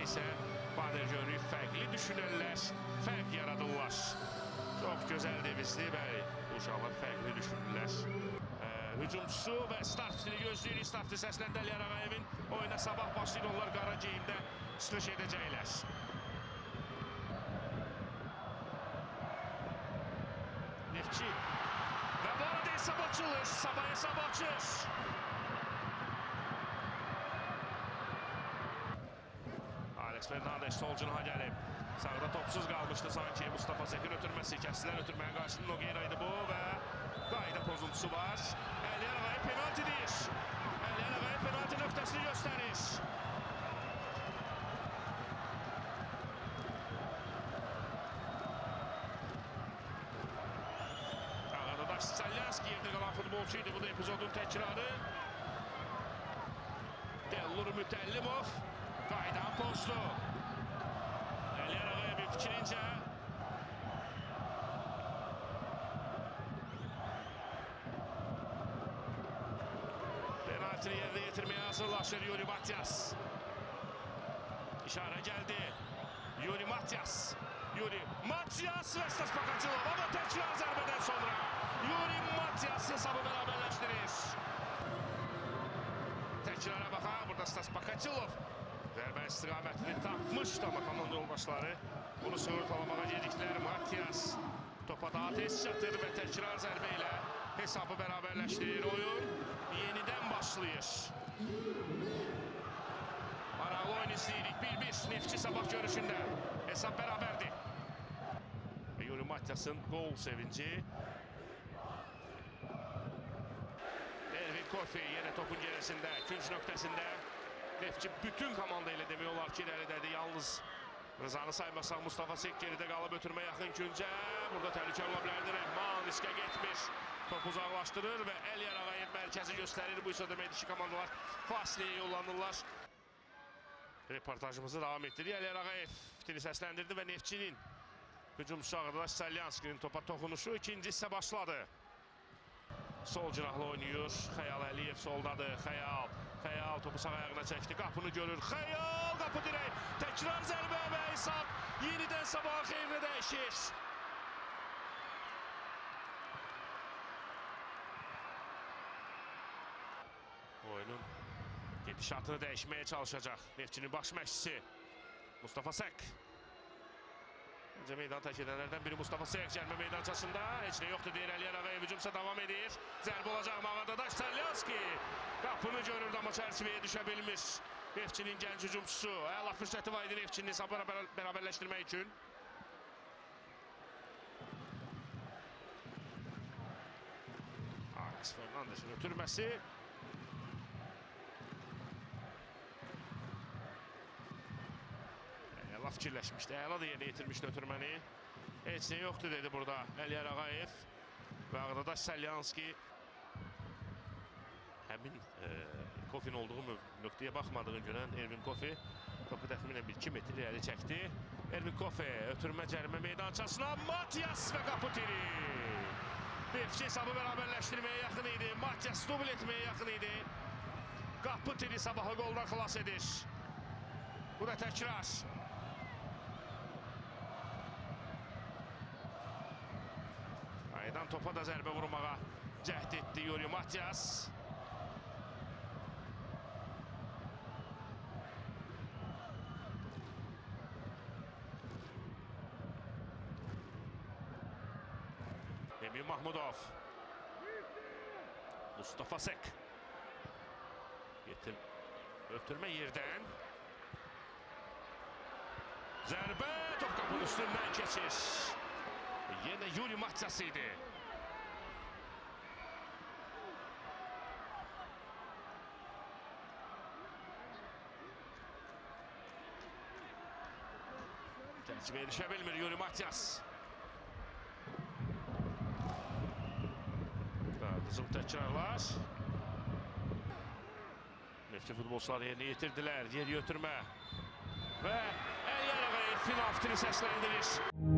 isə Bader görüb fərqli düşünərlər, fərq yaradırlar. Çox gözəl devizli, bəli, uşaqlar fərqli düşünürlər. Hücumçusu və start fitini gözləyirik. Startı səslən Əliyar Ağayevin oyuna sabah başlayır. Onlar qara geyimdə çıxış edəcəklər. Neftçi və bu arada hesab açılır. Sabah hesab açır. Alex Fernandez sol cinaha gəlib. Sağda topsuz qalmışdı sanki. Mustafa Səkin ötürməsi, kəsilən ötürməyə qarşı Nogueira idi bu və qayda pozuntusu var. Əliyar Ağayev penaltidir. Əliyar Ağayev penalti nöqtəsini göstərir. Ağadadaş Salyanski yerdə qalan futbolçu idi. Bu da epizodun təkrarı. Dellur Mütəllimov qaydan pozdu. Əliyar Ağayevin fikrincə penaltini yerine getirmeye hazırlaşır Yuri Matias. İşare geldi. Yuri Matias. Yuri Matias ve Stas Pakacılov. Ama tekrar zərbeden sonra Yuri Matias hesabı beraberleştirir. Tekrara bakan burada Stas Pakacılov. Zərbə istiqamətini tapmış ama komanda yoldaşları bunu sığırtalamağa gediklər. Matias topa daha tez çatır ve tekrar zərbə ilə hesabı beraberleştirir. Oyun yeniden başlayır. Aralı oyun izleyirik. 1-1 Neftçi sabah görüşünde. Hesap beraberdi. Yuri Matias'ın gol sevinci. Ervin Kofi yine topun gerisinde. Künc noktasında. Neftçi bütün komanda ile demiyorlar ki ileride yalnız Rızanı saymasaq Mustafa Sek geride qalıb ötürmə yaxın küncə. Burada təhlükə ola bilərdi. Rəhman riskə getmiş. Top uzaqlaşdırır və Əliyar Ağayev mərkəzi göstərir. Bu isə deməkdir ki, komandalar fasiləyə yollanırlar. Reportajımızı davam etdiririk. Əliyar Ağayev fitini səsləndirdi və Neftçinin hücumçusu Ağadaş Salyanskinin topa toxunuşu ikinci hissə başladı. Sol cinahlı oynayır. Xəyal Əliyev soldadır. Xəyal topu sağ ayağına çəkdi. Qapını görür. Xəyal qapı dirək. Təkrar zərbə və hesab yenidən sabahın xeyrinə dəyişir. Oyunun gedişatını dəyişməyə çalışacaq. Neftçinin baş məşqçisi Mustafa Sək. Öncə meydan tək edənlərdən biri Mustafa Sək cəlmə meydançasında. Heç nə yoxdur deyir Əliyar Ağayev. Hücumsa davam edir. Zərbə olacaq Ağadaş Salyanski. Qapını görürdü amma çərçivəyə düşə bilmiş. Neftçinin gənc hücumçusu. Əla fürsəti var idi Neftçinin hesabı bərabərləşdirmək üçün. Alex Fernandez'in ötürməsi. Əla fikirləşmişdi. Əla da yerinə yetirmişdi ötürməni. Heç nə yoxdur dedi burada Əliyar Ağayev. Və Ağadaş Salyanski həmin Kofin olduğu nöqtəyə baxmadığın günən Ervin Kofi topu təxminən 1-2 metr irəli çəkdi. Ervin Kofi ötürmə cərimə meydançasına. Matias və qapı tiri. Neftçi hesabı bərabərləşdirməyə yaxın idi. Matias dubl etməyə yaxın idi. Qapı tiri sabahı qoldan xilas edir. Bu da təkrar. Aydan topa da zərbə vurmağa cəhd etdi Yuri Matias. Emin Mahmudov. Mustafa Sek. Ötürmə yerdən. Zərbə top qapının üstündən keçir. Yenə Yuri Matias idi. Çərçivəyə düşə bilmir Yuri Matias. Qızıl təkrarlar. Neftçi futbolçuları yerinə yetirdilər. Geri ötürmə. Və Əliyar Ağayev final fitini səsləndirir.